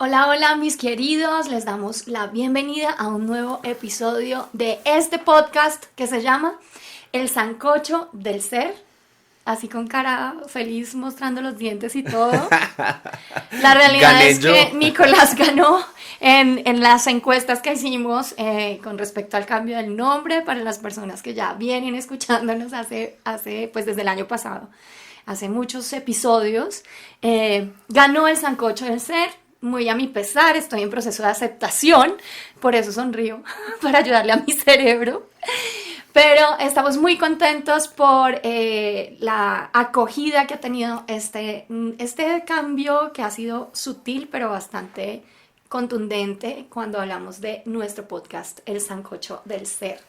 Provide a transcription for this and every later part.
Hola, hola mis queridos, les damos la bienvenida a un nuevo episodio de este podcast que se llama El Sancocho del Ser, así con cara feliz mostrando los dientes y todo. La realidad Gané es yo. que Nicolás ganó en las encuestas que hicimos con respecto al cambio del nombre para las personas que ya vienen escuchándonos hace pues desde el año pasado, hace muchos episodios. Ganó el Sancocho del Ser. Muy a mi pesar, estoy en proceso de aceptación, por eso sonrío, para ayudarle a mi cerebro. Pero estamos muy contentos por la acogida que ha tenido este cambio que ha sido sutil pero bastante contundente cuando hablamos de nuestro podcast El Sancocho del Ser.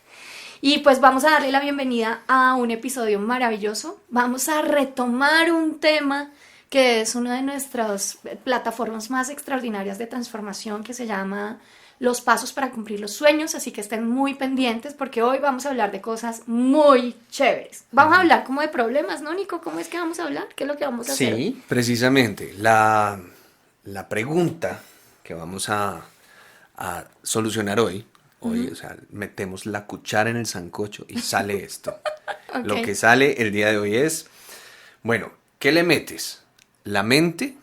Y pues vamos a darle la bienvenida a un episodio maravilloso. Vamos a retomar un tema que es una de nuestras plataformas más extraordinarias de transformación, que se llama Los Pasos para Cumplir los Sueños, así que estén muy pendientes porque hoy vamos a hablar de cosas muy chéveres. Vamos a hablar como de problemas, ¿no, Nico? ¿Cómo es que vamos a hablar? ¿Qué es lo que vamos a hacer? Sí, precisamente. La pregunta que vamos a solucionar hoy, o sea, metemos la cuchara en el sancocho y sale esto. Ok. Lo que sale el día de hoy es, bueno, ¿qué le metes? ¿La mente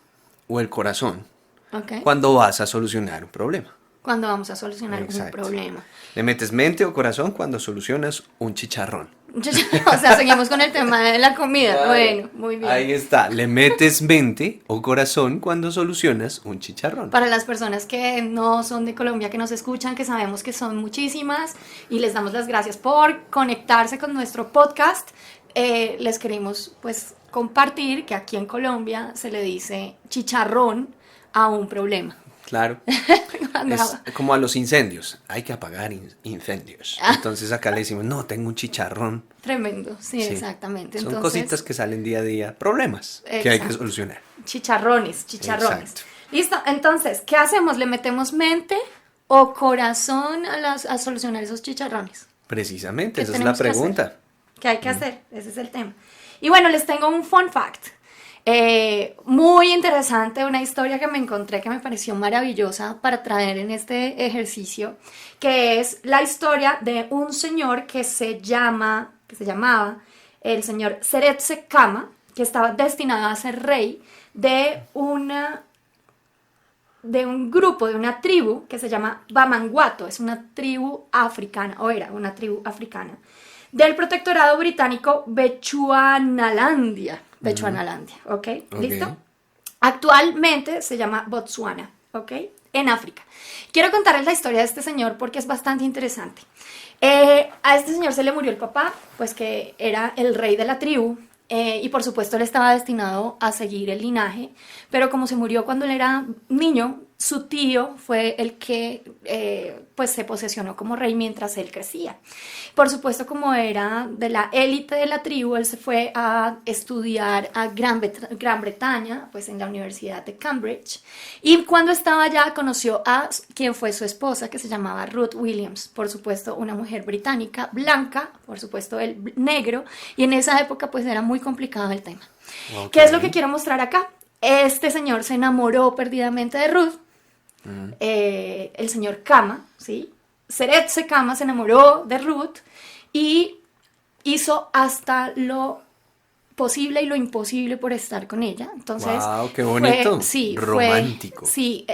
o el corazón Ok. cuando vas a solucionar un problema? Cuando vamos a solucionar un Exacto. problema. ¿Le metes mente o corazón cuando solucionas un chicharrón? O sea, seguimos con el tema de la comida. Bueno, muy bien. Ahí está. ¿Le metes mente o corazón cuando solucionas un chicharrón? Para las personas que no son de Colombia, que nos escuchan, que sabemos que son muchísimas y les damos las gracias por conectarse con nuestro podcast, les queremos pues compartir que aquí en Colombia se le dice chicharrón a un problema. Claro. Cuando- Es como a los incendios. Hay que apagar incendios. Entonces acá le decimos, no, tengo un chicharrón. Tremendo, sí, Sí. exactamente. Son Entonces, cositas que salen día a día. Problemas que hay que Exacto. solucionar. chicharrones. Exacto. Listo, entonces, ¿qué hacemos? ¿Le metemos mente o corazón a solucionar esos chicharrones? Precisamente, ¿Qué esa es la tenemos que hacer? pregunta. ¿Qué hay que hacer? Ese es el tema. Y bueno, les tengo un fun fact. Muy interesante, una historia que me encontré que me pareció maravillosa para traer en este ejercicio, que es la historia de un señor que se llamaba el señor Seretse Khama, que estaba destinado a ser rey de un grupo, de una tribu que se llama Bamangwato. Es una tribu africana, o era una tribu africana, del protectorado británico Bechuanalandia. Bechuanalandia, ¿ok? ¿Listo? Actualmente se llama Botsuana, ¿ok? En África. Quiero contarles la historia de este señor porque es bastante interesante. A este señor se le murió el papá, pues que era el rey de la tribu, y por supuesto él estaba destinado a seguir el linaje, pero como se murió cuando él era niño, su tío fue el que pues se posesionó como rey mientras él crecía. Por supuesto, como era de la élite de la tribu, él se fue a estudiar a Gran Bretaña, pues en la Universidad de Cambridge, y cuando estaba allá conoció a quien fue su esposa, que se llamaba Ruth Williams, por supuesto una mujer británica, blanca, por supuesto él negro, y en esa época pues era muy complicado el tema. Ok. ¿Qué es lo que quiero mostrar acá? Este señor se enamoró perdidamente de Ruth, el señor Khama, ¿sí? Seretse Khama se enamoró de Ruth y hizo hasta lo posible y lo imposible por estar con ella. Entonces, Wow, qué bonito. sí, Romántico. sí,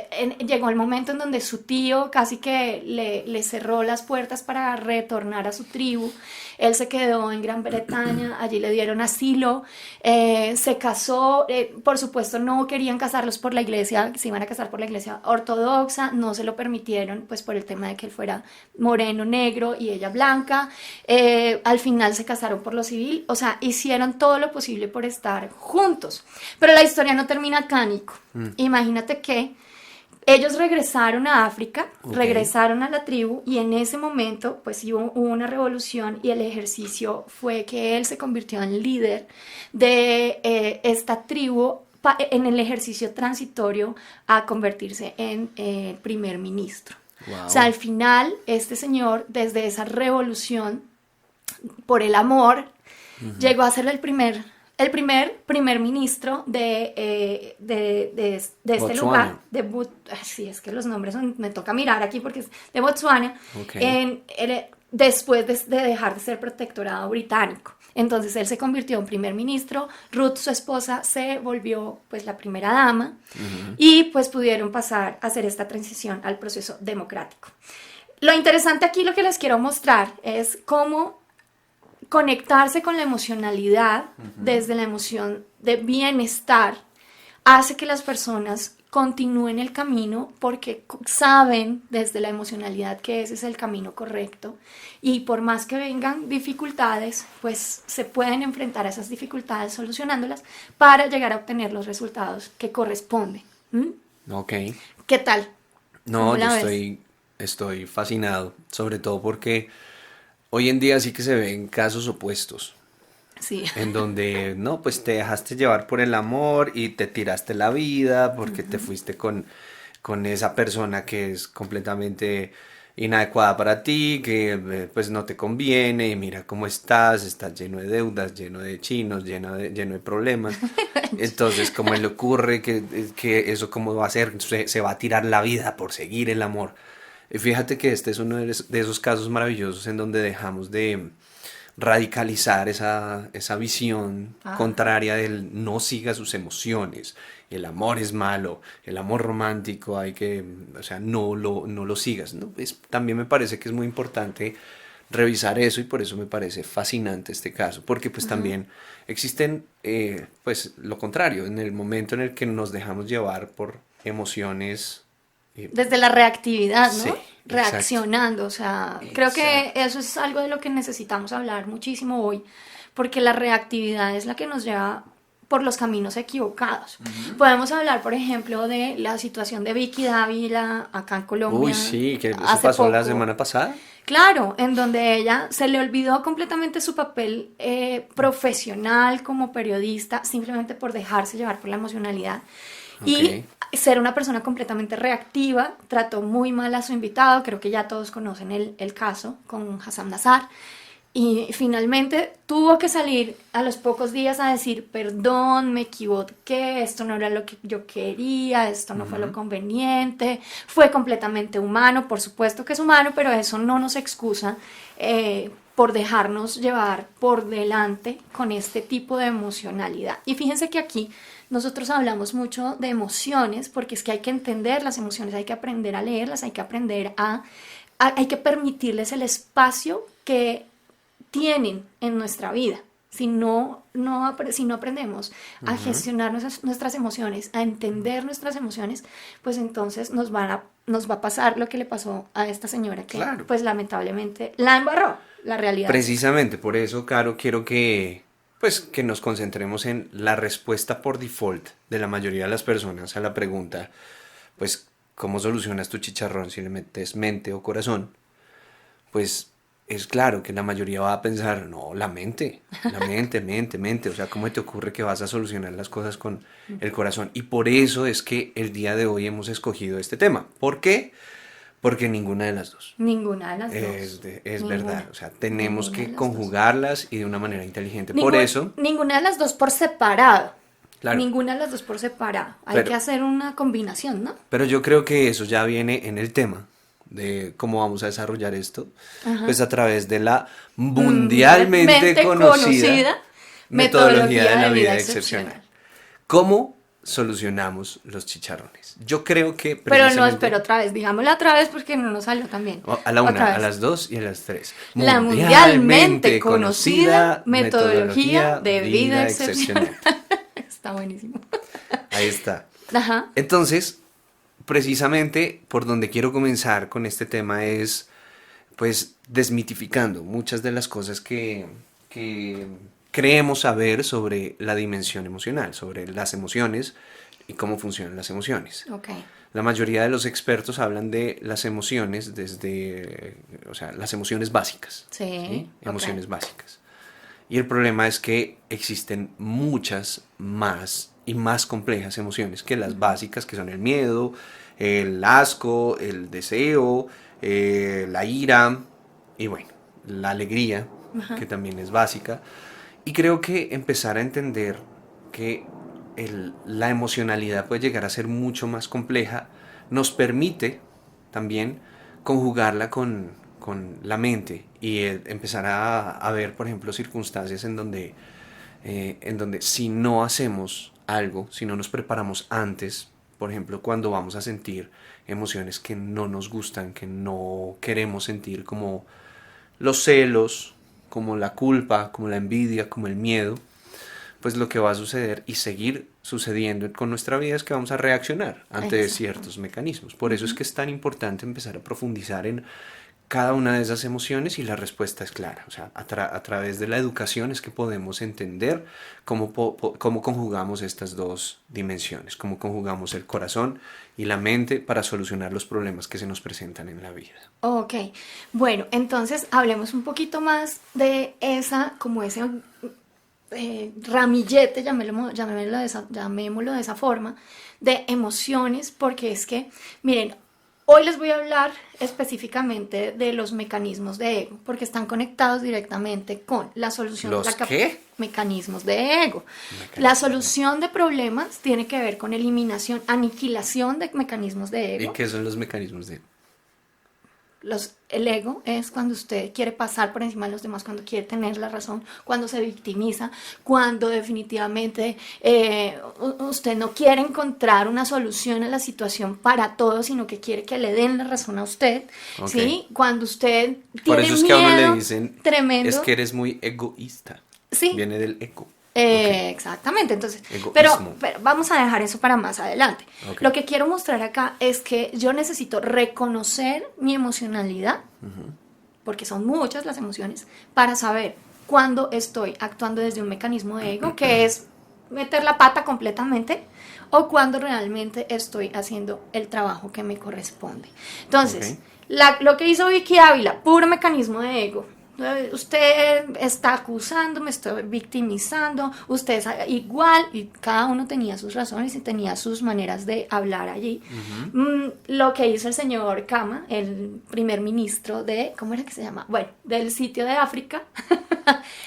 llegó el momento en donde su tío casi que le cerró las puertas para retornar a su tribu. Él se quedó en Gran Bretaña, allí le dieron asilo, se casó, por supuesto no querían casarlos por la iglesia, se iban a casar por la iglesia ortodoxa, no se lo permitieron pues por el tema de que él fuera moreno, negro y ella blanca. Al final se casaron por lo civil, o sea, hicieron todo lo posible por estar juntos, pero la historia no termina acá, Nico. Imagínate que ellos regresaron a África, regresaron a la tribu y en ese momento pues hubo una revolución y el ejercicio fue que él se convirtió en líder de esta tribu en el ejercicio transitorio a convertirse en primer ministro. Wow. O sea, al final este señor desde esa revolución por el amor llegó a ser el primer el primer ministro de este Botsuana. lugar, sí, es que los nombres me toca mirar aquí porque es de Botsuana, Ok. después de dejar de ser protectorado británico. Entonces él se convirtió en primer ministro, Ruth, su esposa, se volvió pues la primera dama y pues pudieron pasar a hacer esta transición al proceso democrático. Lo interesante aquí, lo que les quiero mostrar es cómo conectarse con la emocionalidad desde la emoción de bienestar hace que las personas continúen el camino porque saben desde la emocionalidad que ese es el camino correcto y por más que vengan dificultades, pues se pueden enfrentar a esas dificultades solucionándolas para llegar a obtener los resultados que corresponden. Ok. ¿Qué tal? No, ¿Cómo yo la ves? estoy fascinado, sobre todo porque hoy en día sí que se ven casos opuestos, Sí. en donde, no, pues te dejaste llevar por el amor y te tiraste la vida porque te fuiste con esa persona que es completamente inadecuada para ti, que pues no te conviene y mira cómo estás lleno de deudas, lleno de chinos, lleno de problemas. Entonces, ¿cómo le ocurre que eso cómo va a ser? Se va a tirar la vida por seguir el amor. Y fíjate que este es uno de esos casos maravillosos en donde dejamos de radicalizar esa visión Ajá. contraria del no siga sus emociones, el amor es malo, el amor romántico hay que, o sea, no lo sigas, ¿no? También me parece que es muy importante revisar eso y por eso me parece fascinante este caso, porque pues también existen, pues lo contrario, en el momento en el que nos dejamos llevar por emociones, Desde la reactividad, sí, ¿no? exacto, Reaccionando, o sea, creo que exacto. eso es algo de lo que necesitamos hablar muchísimo hoy, porque la reactividad es la que nos lleva por los caminos equivocados. Podemos hablar, por ejemplo, de la situación de Vicky Dávila acá en Uy, Colombia sí, que eso hace pasó la poco. semana pasada. Claro, en donde ella se le olvidó completamente su papel profesional como periodista, simplemente por dejarse llevar por la emocionalidad Ok. y ser una persona completamente reactiva. Trató muy mal a su invitado, creo que ya todos conocen el caso con Hassam Nazar. Y finalmente tuvo que salir a los pocos días a decir, perdón, me equivoqué, esto no era lo que yo quería, esto no fue lo conveniente, fue completamente humano, por supuesto que es humano, pero eso no nos excusa por dejarnos llevar por delante con este tipo de emocionalidad. Y fíjense que aquí nosotros hablamos mucho de emociones, porque es que hay que entender las emociones, hay que aprender a leerlas, hay que aprender hay que permitirles el espacio que tienen en nuestra vida. Si no aprendemos a gestionar nuestras emociones, a entender nuestras emociones, pues entonces nos va a pasar lo que le pasó a esta señora que Claro. pues lamentablemente la embarró. La realidad es esa. Precisamente por eso, Caro, quiero pues, que nos concentremos en la respuesta por default de la mayoría de las personas a la pregunta, pues, ¿cómo solucionas tu chicharrón si le metes mente o corazón? Pues es claro que la mayoría va a pensar, no, mente. O sea, ¿cómo te ocurre que vas a solucionar las cosas con el corazón? Y por eso es que el día de hoy hemos escogido este tema. ¿Por qué? Porque ninguna de las dos. Ninguna de las dos. Es verdad, Ninguna. o sea, tenemos Ninguna de que las dos. conjugarlas y de una manera inteligente. Por eso, Ninguna de las dos por separado. claro, Ninguna de las dos por separado. Hay pero, que hacer una combinación, ¿no? pero yo creo que eso ya viene en el tema de cómo vamos a desarrollar esto, pues a través de la mundialmente Mundialmente conocida conocida metodología de metodología la de vida vida excepcional. excepcional. ¿Cómo solucionamos los chicharrones? Yo creo que Pero no, espera precisamente otra vez, digámosla otra vez porque no nos salió tan bien. a la una, Otra a vez. las dos y a las tres. La mundialmente Mundialmente conocida conocida metodología metodología de vida vida excepcional. excepcional. Está buenísimo. Ahí está. Ajá. Entonces, precisamente por donde quiero comenzar con este tema es, pues, desmitificando muchas de las cosas que creemos saber sobre la dimensión emocional, sobre las emociones y cómo funcionan las emociones. Ok. La mayoría de los expertos hablan de las emociones desde, o sea, las emociones básicas, Sí. ¿sí? Ok. Emociones básicas. Y el problema es que existen muchas más y más complejas emociones que las básicas, que son el miedo, el asco, el deseo, la ira y bueno, la alegría, que también es básica. Y creo que empezar a entender que la emocionalidad puede llegar a ser mucho más compleja nos permite también conjugarla con la mente y empezar a ver, por ejemplo, circunstancias en donde si no hacemos algo, si no nos preparamos antes, por ejemplo, cuando vamos a sentir emociones que no nos gustan, que no queremos sentir, como los celos, como la culpa, como la envidia, como el miedo, pues lo que va a suceder y seguir sucediendo con nuestra vida es que vamos a reaccionar ante Exacto. ciertos mecanismos. Por eso es que es tan importante empezar a profundizar en cada una de esas emociones y la respuesta es clara. O sea, a través de la educación es que podemos entender cómo conjugamos estas dos dimensiones, cómo conjugamos el corazón y la mente para solucionar los problemas que se nos presentan en la vida. Ok, bueno, entonces hablemos un poquito más de esa, como ese ramillete, llamémoslo de esa forma, de emociones, porque es que, miren, hoy les voy a hablar específicamente de los mecanismos de ego, porque están conectados directamente con la solución, ¿Los qué? mecanismos de ego. La solución de problemas tiene que ver con eliminación, aniquilación de mecanismos de ¿Y ego. qué son los mecanismos de? El ego es cuando usted quiere pasar por encima de los demás, cuando quiere tener la razón, cuando se victimiza, cuando definitivamente usted no quiere encontrar una solución a la situación para todos, sino que quiere que le den la razón a usted, Ok. ¿sí? Cuando usted Por tiene eso un es que a uno le miedo dicen, es tremendo, que eres muy egoísta. ¿sí? Viene del ego. Ok. Exactamente, entonces, Egoísmo. pero vamos a dejar eso para más adelante. Ok. Lo que quiero mostrar acá es que yo necesito reconocer mi emocionalidad, porque son muchas las emociones, para saber cuándo estoy actuando desde un mecanismo de ego, que es meter la pata completamente, o cuando realmente estoy haciendo el trabajo que me corresponde. Entonces, Ok. lo que hizo Vicky Ávila, puro mecanismo de ego. Usted está acusando, me estoy victimizando, usted es igual, y cada uno tenía sus razones y tenía sus maneras de hablar allí. Lo que hizo el señor Kama, el primer ministro de, ¿cómo era que se llama? Bueno, del sitio de África.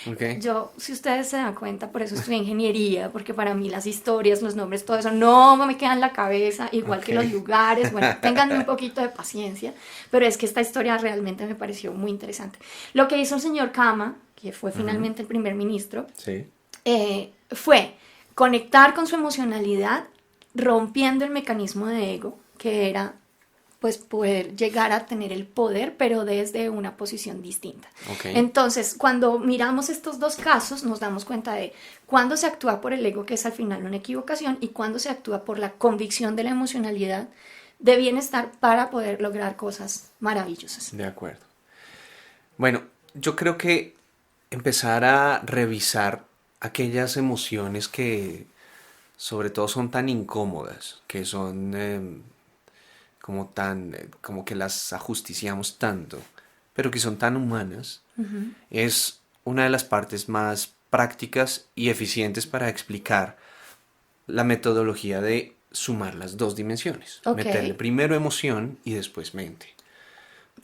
Ok. Yo, si ustedes se dan cuenta, por eso estudié ingeniería, porque para mí las historias, los nombres, todo eso no me queda en la cabeza, igual Ok. que los lugares. Bueno, ténganme un poquito de paciencia, pero es que esta historia realmente me pareció muy interesante. Lo que hizo el señor Kama, que fue finalmente el primer ministro, Sí. fue conectar con su emocionalidad, rompiendo el mecanismo de ego, que era pues poder llegar a tener el poder, pero desde una posición distinta. Ok. Entonces, cuando miramos estos dos casos, nos damos cuenta de cuándo se actúa por el ego, que es al final una equivocación, y cuándo se actúa por la convicción de la emocionalidad de bienestar para poder lograr cosas maravillosas. De acuerdo. Bueno, yo creo que empezar a revisar aquellas emociones que sobre todo son tan incómodas, que son como que las ajusticiamos tanto, pero que son tan humanas, es una de las partes más prácticas y eficientes para explicar la metodología de sumar las dos dimensiones. Ok. Meterle primero emoción y después mente.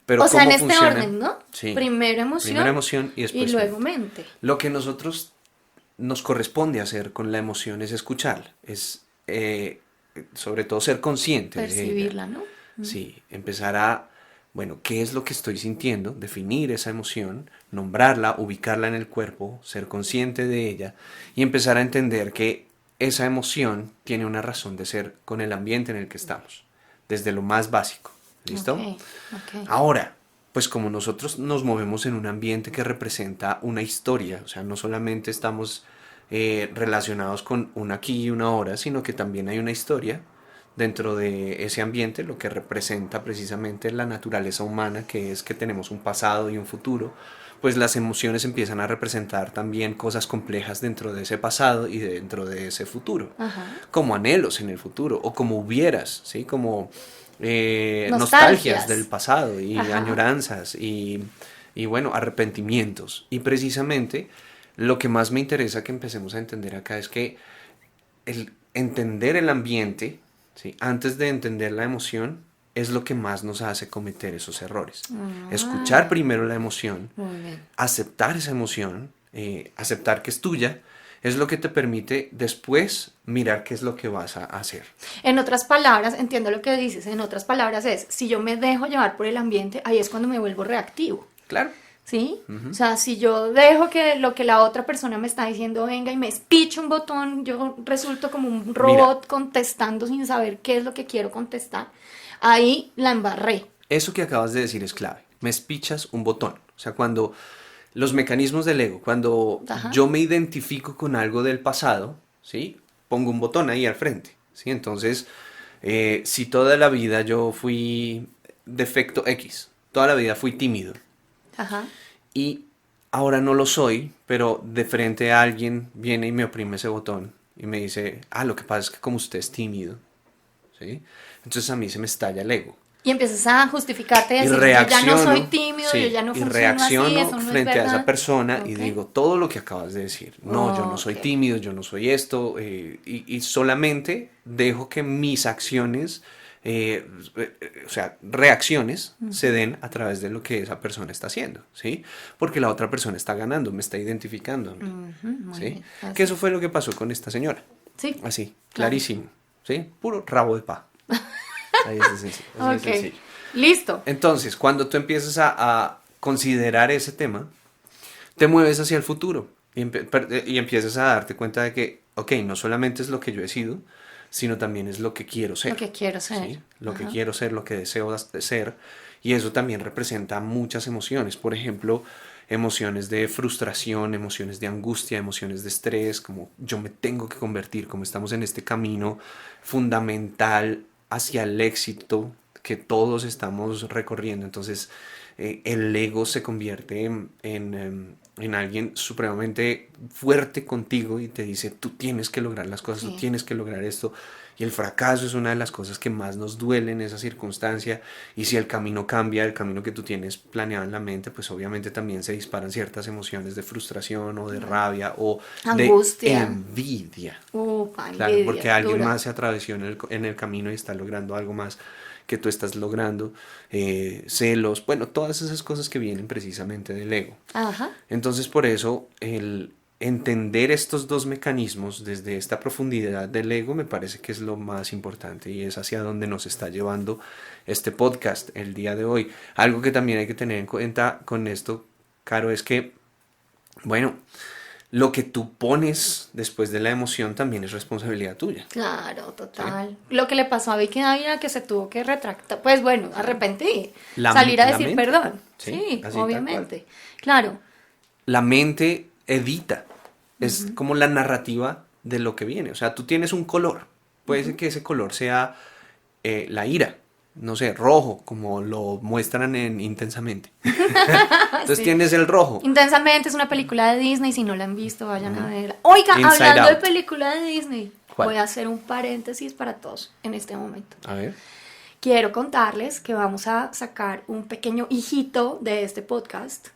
Pero O sea, en ¿cómo este funciona? orden, ¿no? Sí. Primero emoción Primero emoción y y después luego mente. mente. Lo que nosotros nos corresponde hacer con la emoción es escucharla, es sobre todo ser consciente de ella. Percibirla, ¿no? Sí, empezar a, bueno, ¿qué es lo que estoy sintiendo? Definir esa emoción, nombrarla, ubicarla en el cuerpo, ser consciente de ella y empezar a entender que esa emoción tiene una razón de ser con el ambiente en el que estamos, desde lo más básico. ¿Listo? Ok, ok. Ahora, pues como nosotros nos movemos en un ambiente que representa una historia, o sea, no solamente estamos relacionados con un aquí y una ahora, sino que también hay una historia dentro de ese ambiente, lo que representa precisamente la naturaleza humana, que es que tenemos un pasado y un futuro, pues las emociones empiezan a representar también cosas complejas dentro de ese pasado y dentro de ese futuro, Ajá. como anhelos en el futuro o como hubieras, ¿sí? Como nostalgias del Nostalgias. pasado y Ajá. añoranzas y bueno, arrepentimientos. Y precisamente lo que más me interesa que empecemos a entender acá es que el entender el ambiente, ¿sí? Antes de entender la emoción, es lo que más nos hace cometer esos errores. Escuchar Ah, primero la emoción, muy bien. aceptar esa emoción aceptar que es tuya, es lo que te permite después mirar qué es lo que vas a hacer. En otras palabras, entiendo lo que dices, en otras palabras es, si yo me dejo llevar por el ambiente, ahí es cuando me vuelvo reactivo. Claro. ¿Sí? O sea, si yo dejo que lo que la otra persona me está diciendo venga y me espicho un botón, yo resulto como un robot contestando sin saber qué es lo que quiero contestar, ahí la embarré. Eso que acabas de decir es clave. Me espichas un botón. O sea, cuando los mecanismos del ego, cuando Ajá. yo me identifico con algo del pasado, ¿sí? Pongo un botón ahí al frente, ¿sí? Entonces, si toda la vida yo fui defecto X, toda la vida fui tímido, Ajá. y ahora no lo soy, pero de frente a alguien viene y me oprime ese botón y me dice, lo que pasa es que como usted es tímido, ¿sí? Entonces a mí se me estalla el ego. Y empiezas a justificarte y Y decir, yo ya no reacciono, soy tímido, sí, yo ya no y funciono reacciono así, eso no es frente a esa verdad. persona y Ok. digo todo lo que acabas de decir. No, yo no soy Ok. tímido, yo no soy esto, y solamente dejo que mis acciones, o sea, reacciones se den a través de lo que esa persona está haciendo, ¿sí? Porque la otra persona está ganando, me está identificando, Muy ¿sí? bien, así. Que eso fue lo que pasó con esta señora. Sí. Así, Claro. clarísimo, ¿sí? Puro rabo de pa. Ahí es de sencillo. Así Ok. de sencillo. Listo. Entonces, cuando tú empiezas a considerar ese tema, te mueves hacia el futuro y empiezas a darte cuenta de que, ok, no solamente es lo que yo he sido, sino también es lo que quiero ser. Lo que quiero ser. ¿Sí? Lo que Ajá. quiero ser, lo que deseo ser. Y eso también representa muchas emociones. Por ejemplo, emociones de frustración, emociones de angustia, emociones de estrés, como yo me tengo que convertir, como estamos en este camino fundamental hacia el éxito que todos estamos recorriendo. Entonces, el ego se convierte en alguien supremamente fuerte contigo y te dice, tú tienes que lograr las cosas, tú Sí. tienes que lograr esto. Y el fracaso es una de las cosas que más nos duele en esa circunstancia. Y si el camino cambia, el camino que tú tienes planeado en la mente, pues obviamente también se disparan ciertas emociones de frustración o de rabia o Angustia. de envidia. Upa, Claro, envidia, porque alguien dura. más se atravesó en el camino y está logrando algo más que tú estás logrando, celos, bueno, todas esas cosas que vienen precisamente del ego. Ajá. Entonces, por eso, el entender estos dos mecanismos desde esta profundidad del ego me parece que es lo más importante y es hacia donde nos está llevando este podcast el día de hoy. Algo que también hay que tener en cuenta con esto, Caro, es que, bueno, lo que tú pones después de la emoción también es responsabilidad tuya. Claro, total. Lo que le pasó a Vicky Dávila, que se tuvo que retractar, pues bueno, arrepentir, salir a La decir mente. perdón. Sí, Sí, así tal obviamente. Claro. La mente edita, es como la narrativa de lo que viene. O sea, tú tienes un color, puede ser que ese color sea la ira, no sé, rojo, como lo muestran en Intensamente. Entonces Sí. tienes el rojo. Intensamente es una película de Disney, si no la han visto, vayan a verla. Oiga, Inside hablando de Out. película de Disney, ¿Cuál? voy a hacer un paréntesis para todos en este momento. A ver. Quiero contarles que vamos a sacar un pequeño hijito de este podcast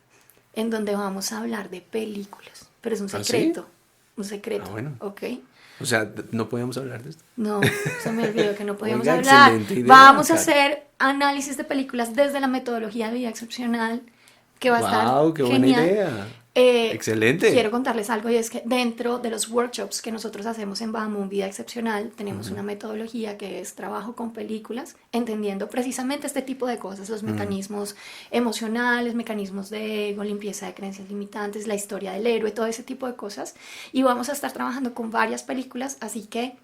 en donde vamos a hablar de películas, pero es un ¿Ah, sí? secreto, un secreto, Ah, bueno. ¿ok? O sea, no podemos hablar de esto. No, se me olvidó que no podíamos Oiga, hablar. excelente idea, Vamos a Caro. hacer análisis de películas desde la metodología de vida excepcional, que va a Guau, estar qué buena genial. idea. Excelente. Quiero contarles algo y es que dentro de los workshops que nosotros hacemos en Bahamun Vida Excepcional tenemos una metodología que es trabajo con películas, entendiendo precisamente este tipo de cosas, los mecanismos emocionales, mecanismos de ego, limpieza de creencias limitantes, la historia del héroe, todo ese tipo de cosas. Y vamos a estar trabajando con varias películas, así que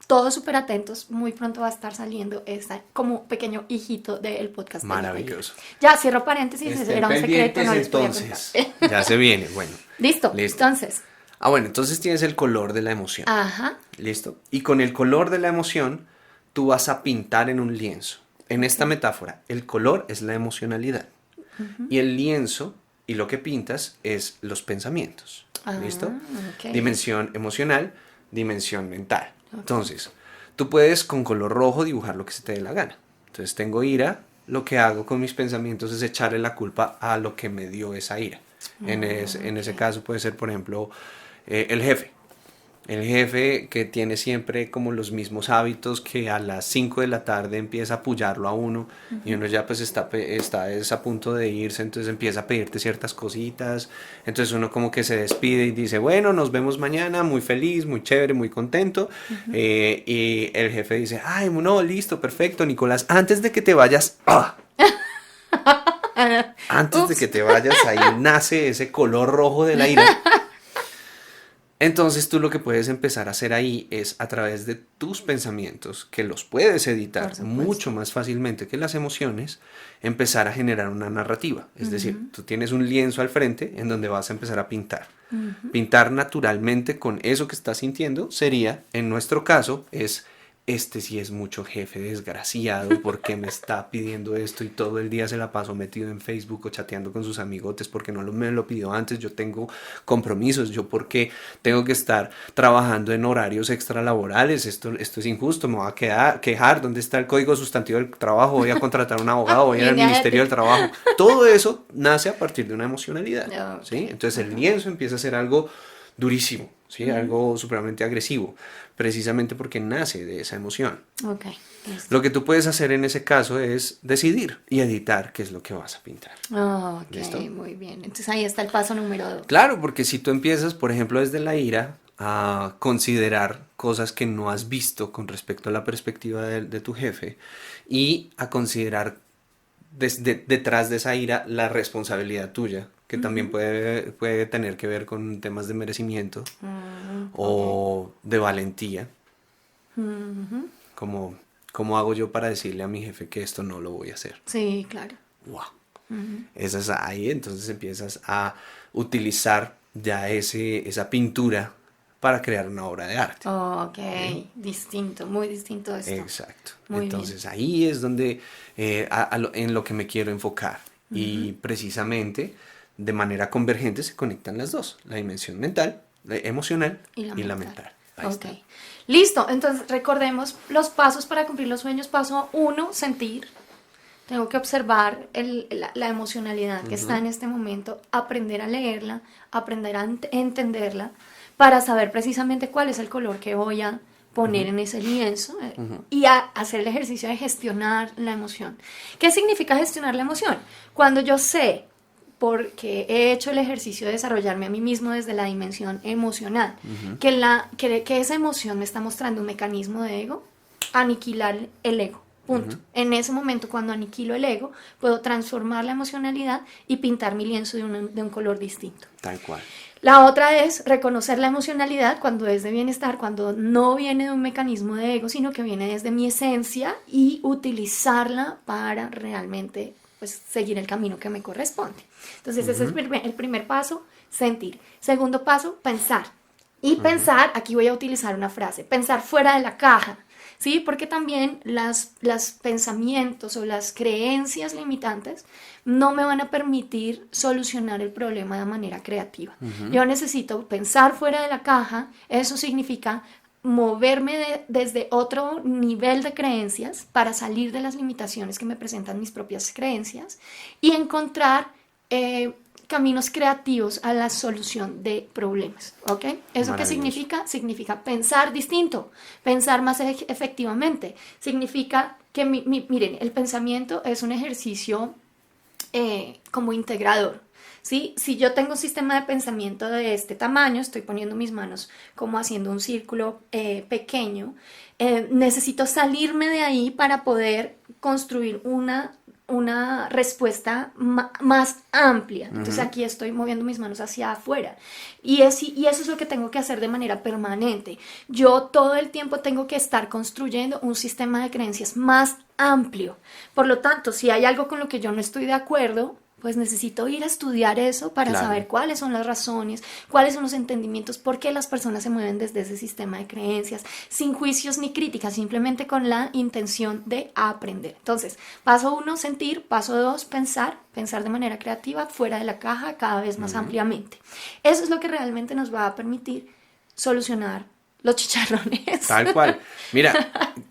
todos súper atentos, muy pronto va a estar saliendo esta como pequeño hijito del podcast. de Maravilloso. Ya, cierro paréntesis, Estén era un secreto, no les podía entonces. contar. Ya se viene, bueno. Listo, Listo. entonces, Bueno, entonces tienes el color de la emoción. ajá, ¿Listo? Y con el color de la emoción, tú vas a pintar en un lienzo. En esta metáfora, el color es la emocionalidad. Y el lienzo y lo que pintas es los pensamientos. ¿Listo? ok. Dimensión emocional, dimensión mental. Entonces, tú puedes con color rojo dibujar lo que se te dé la gana. Entonces, tengo ira, lo que hago con mis pensamientos es echarle la culpa a lo que me dio esa ira. En ese caso puede ser, por ejemplo, el jefe. El jefe que tiene siempre como los mismos hábitos, que a las 5 de la tarde empieza a apoyarlo a uno y uno ya pues está es a punto de irse, entonces empieza a pedirte ciertas cositas, entonces uno como que se despide y dice, bueno, nos vemos mañana, muy feliz, muy chévere, muy contento, y el jefe dice, ay, no, listo, perfecto, Nicolás, antes de que te vayas, antes de Ups. que te vayas, ahí nace ese color rojo de la ira. Entonces tú lo que puedes empezar a hacer ahí es a través de tus pensamientos, que los puedes Por editar mucho supuesto. más fácilmente que las emociones, empezar a generar una narrativa. Es decir, tú tienes un lienzo al frente en donde vas a empezar a pintar. Pintar naturalmente con eso que estás sintiendo sería, en nuestro caso, es este sí es mucho jefe desgraciado porque me está pidiendo esto y todo el día se la pasó metido en Facebook o chateando con sus amigotes porque me lo pidió antes, yo tengo compromisos, yo porque tengo que estar trabajando en horarios extralaborales, esto es injusto, me voy a quejar, ¿dónde está el código sustantivo del trabajo? Voy a contratar a un abogado, voy a ir al Línea Ministerio del ética. Trabajo. Todo eso nace a partir de una emocionalidad, Ok. ¿sí? Entonces el lienzo empieza a ser algo durísimo, ¿sí? Algo supremamente agresivo, precisamente porque nace de esa emoción. Ok, listo. Lo que tú puedes hacer en ese caso es decidir y editar qué es lo que vas a pintar. Ok, ¿Listo? muy bien. Entonces ahí está el paso número 2. Claro, porque si tú empiezas, por ejemplo, desde la ira a considerar cosas que no has visto con respecto a la perspectiva de tu jefe y a considerar detrás de esa ira la responsabilidad tuya, que también puede tener que ver con temas de merecimiento Ok. o de valentía, Ujú. como cómo hago yo para decirle a mi jefe que esto no lo voy a hacer. Sí, claro. Wow. Esa es ahí, entonces empiezas a utilizar ya esa pintura para crear una obra de arte. Ok, ¿Sí? distinto, muy distinto esto. Exacto. Muy bien. Entonces ahí es donde en lo que me quiero enfocar. Y precisamente de manera convergente se conectan las dos, la dimensión mental, la emocional Y la y la mental. mental. Ahí Ok. está. Listo, entonces recordemos los pasos para cumplir los sueños. Paso uno, sentir. Tengo que observar la emocionalidad que está en este momento, aprender a leerla, aprender a entenderla, para saber precisamente cuál es el color que voy a poner en ese lienzo y hacer el ejercicio de gestionar la emoción. ¿Qué significa gestionar la emoción? Cuando yo sé, porque he hecho el ejercicio de desarrollarme a mí mismo desde la dimensión emocional, que esa emoción me está mostrando un mecanismo de ego, aniquilar el ego. Punto. En ese momento, cuando aniquilo el ego, puedo transformar la emocionalidad y pintar mi lienzo de un color distinto. Tal cual. La otra es reconocer la emocionalidad cuando es de bienestar, cuando no viene de un mecanismo de ego, sino que viene desde mi esencia y utilizarla para realmente pues, seguir el camino que me corresponde. Entonces, ese es el primer paso, sentir. Segundo paso, pensar. Y pensar, aquí voy a utilizar una frase, pensar fuera de la caja. ¿Sí? Porque también las pensamientos o las creencias limitantes no me van a permitir solucionar el problema de manera creativa. Yo necesito pensar fuera de la caja, eso significa moverme desde otro nivel de creencias para salir de las limitaciones que me presentan mis propias creencias y encontrar caminos creativos a la solución de problemas, ¿ok? ¿Eso qué significa? Significa pensar distinto, pensar más efectivamente. Significa que, miren, el pensamiento es un ejercicio como integrador. ¿Sí? Si yo tengo un sistema de pensamiento de este tamaño, estoy poniendo mis manos como haciendo un círculo pequeño, necesito salirme de ahí para poder construir una respuesta más amplia. Entonces aquí estoy moviendo mis manos hacia afuera. Y eso es lo que tengo que hacer de manera permanente. Yo todo el tiempo tengo que estar construyendo un sistema de creencias más amplio. Por lo tanto, si hay algo con lo que yo no estoy de acuerdo, pues necesito ir a estudiar eso para Claro. saber cuáles son las razones, cuáles son los entendimientos, por qué las personas se mueven desde ese sistema de creencias, sin juicios ni críticas, simplemente con la intención de aprender. Entonces, paso 1, sentir, paso 2, pensar de manera creativa, fuera de la caja, cada vez más ampliamente. Eso es lo que realmente nos va a permitir solucionar los chicharrones. Tal cual. Mira,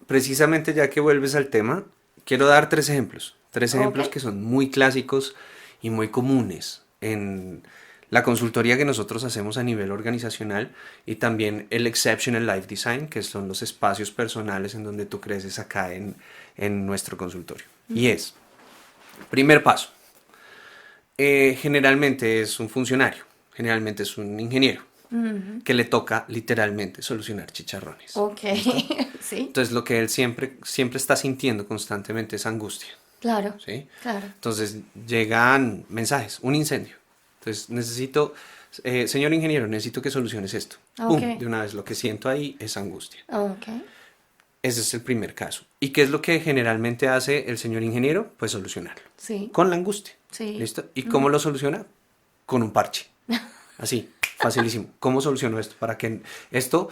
precisamente ya que vuelves al tema, quiero dar tres ejemplos. Tres ejemplos Ok. que son muy clásicos y muy comunes en la consultoría que nosotros hacemos a nivel organizacional y también el Exceptional Life Design, que son los espacios personales en donde tú creces acá en nuestro consultorio. Y es, primer paso, generalmente es un funcionario, generalmente es un ingeniero, que le toca literalmente solucionar chicharrones. Ok, ¿Listo? sí, Entonces lo que él siempre está sintiendo constantemente es angustia. claro, ¿Sí? claro. Entonces llegan mensajes, un incendio. Entonces necesito, señor ingeniero, necesito que soluciones esto. Ok, ¡Pum! De una vez lo que siento ahí es angustia. ok, Ese es el primer caso. ¿Y qué es lo que generalmente hace el señor ingeniero? Pues solucionarlo. sí, Con la angustia. sí. ¿Listo? ¿Y cómo lo soluciona? Con un parche. Así, facilísimo. ¿Cómo soluciono esto? Para que esto,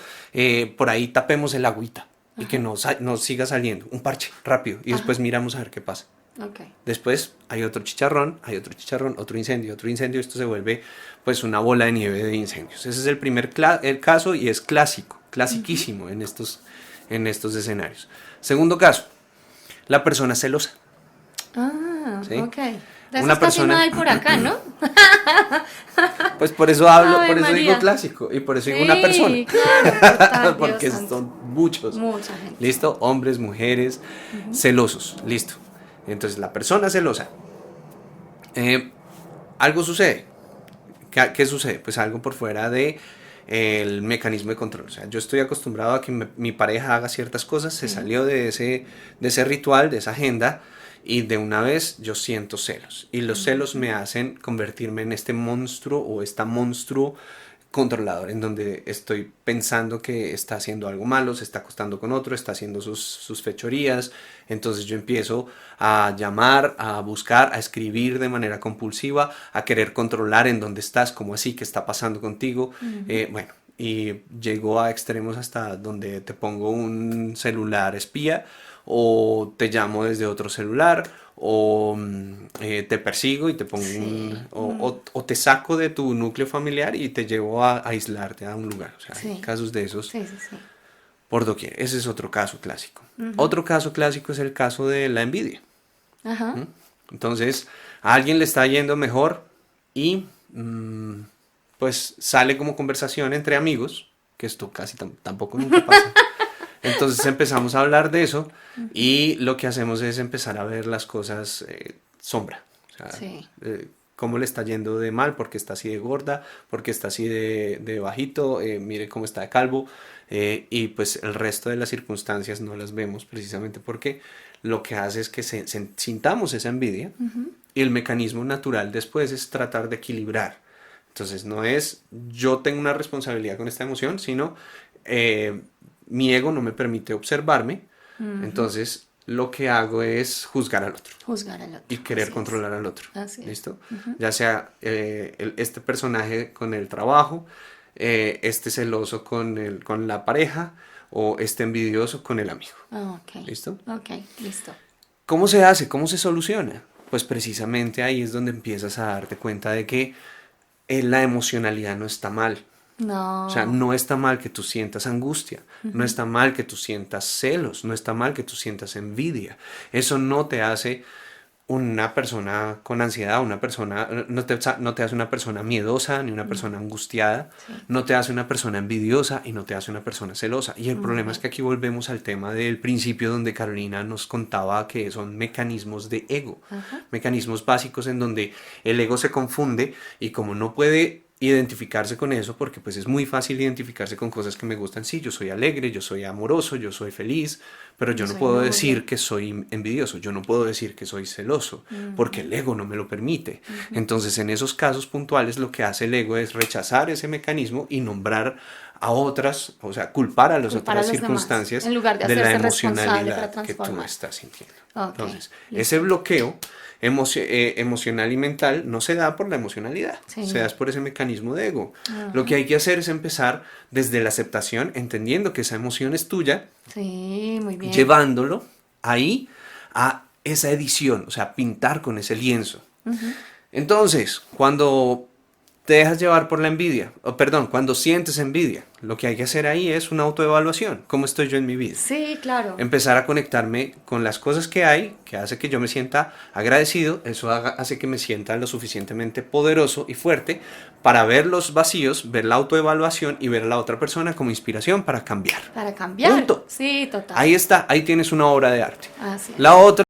por ahí tapemos el agüita y que no siga saliendo. Un parche, rápido. Y después miramos a ver qué pasa. Ok, Después hay otro chicharrón, otro incendio. Esto se vuelve pues una bola de nieve de incendios. Ese es el primer el caso y es clásico, clasiquísimo en estos escenarios. Segundo caso, la persona celosa. ¿Sí? ok. De Una esos casi no persona, hay por acá, ¿no? pues por eso hablo, Ave por eso digo María. clásico y por eso digo Sí, una persona. claro, total, Dios Porque santo. son muchos. Mucha gente. ¿Listo? Hombres, mujeres, celosos. Listo. Entonces, la persona celosa. Algo sucede. ¿Qué sucede? Pues algo por fuera de el mecanismo de control. O sea, yo estoy acostumbrado a que mi pareja haga ciertas cosas, se salió de ese ritual, de esa agenda, y de una vez yo siento celos. Y los celos me hacen convertirme en este monstruo o esta monstruo controlador, en donde estoy pensando que está haciendo algo malo, se está acostando con otro, está haciendo sus fechorías. Entonces yo empiezo a llamar, a buscar, a escribir de manera compulsiva, a querer controlar en dónde estás, cómo así, qué está pasando contigo. Bueno, y llego a extremos hasta donde te pongo un celular espía o te llamo desde otro celular o te persigo y te pongo Sí. o te saco de tu núcleo familiar y te llevo a aislarte a un lugar. O sea, hay Sí. casos de esos Sí, sí, sí. por doquier. Ese es otro caso clásico. Otro caso clásico es el caso de la envidia. Ajá. Entonces, a alguien le está yendo mejor y pues sale como conversación entre amigos, que esto casi tampoco nunca pasa. Entonces empezamos a hablar de eso y lo que hacemos es empezar a ver las cosas sombra. O sea, Sí. cómo le está yendo de mal, porque está así de gorda, porque está así de bajito, mire cómo está de calvo, y pues el resto de las circunstancias no las vemos precisamente porque lo que hace es que sintamos esa envidia y el mecanismo natural después es tratar de equilibrar. Entonces no es yo tengo una responsabilidad con esta emoción, sino mi ego no me permite observarme, entonces lo que hago es juzgar al otro Juzgar al otro. y querer Así es. controlar al otro. Así es. ¿Listo? Ya sea este personaje con el trabajo, este celoso con la pareja o este envidioso con el amigo. Ah, ok. ¿Listo? Ok, listo. ¿Cómo se hace? ¿Cómo se soluciona? Pues precisamente ahí es donde empiezas a darte cuenta de que la emocionalidad no está mal. No. O sea, no está mal que tú sientas angustia, no está mal que tú sientas celos, no está mal que tú sientas envidia. Eso no te hace una persona con ansiedad, una persona, no te hace una persona miedosa ni una persona angustiada, Sí. no te hace una persona envidiosa y no te hace una persona celosa. Y el problema es que aquí volvemos al tema del principio donde Carolina nos contaba que son mecanismos de ego, mecanismos básicos en donde el ego se confunde y como no puede identificarse con eso, porque pues es muy fácil identificarse con cosas que me gustan. Sí, yo soy alegre, yo soy amoroso, yo soy feliz, pero yo no Soy puedo noble. decir que soy envidioso, yo no puedo decir que soy celoso, porque el ego no me lo permite. Entonces, en esos casos puntuales, lo que hace el ego es rechazar ese mecanismo y nombrar a otras, o sea, culpar a las Culpar a otras los demás, circunstancias en lugar de la hacerse responsable emocionalidad para que tú transformar. estás sintiendo. Ok, Entonces, listo. ese bloqueo emocional y mental no se da por la emocionalidad, Sí. se da por ese mecanismo de ego. Lo que hay que hacer es empezar desde la aceptación, entendiendo que esa emoción es tuya, Sí, muy bien. llevándolo ahí a esa edición, o sea, pintar con ese lienzo. Entonces, cuando te dejas llevar por la envidia, o perdón, cuando sientes envidia, lo que hay que hacer ahí es una autoevaluación. ¿Cómo estoy yo en mi vida? Sí, claro. Empezar a conectarme con las cosas que hay, que hace que yo me sienta agradecido, eso hace que me sienta lo suficientemente poderoso y fuerte para ver los vacíos, ver la autoevaluación y ver a la otra persona como inspiración para cambiar. Para cambiar. Punto. Sí, total. Ahí está, ahí tienes una obra de arte. Así es. La otra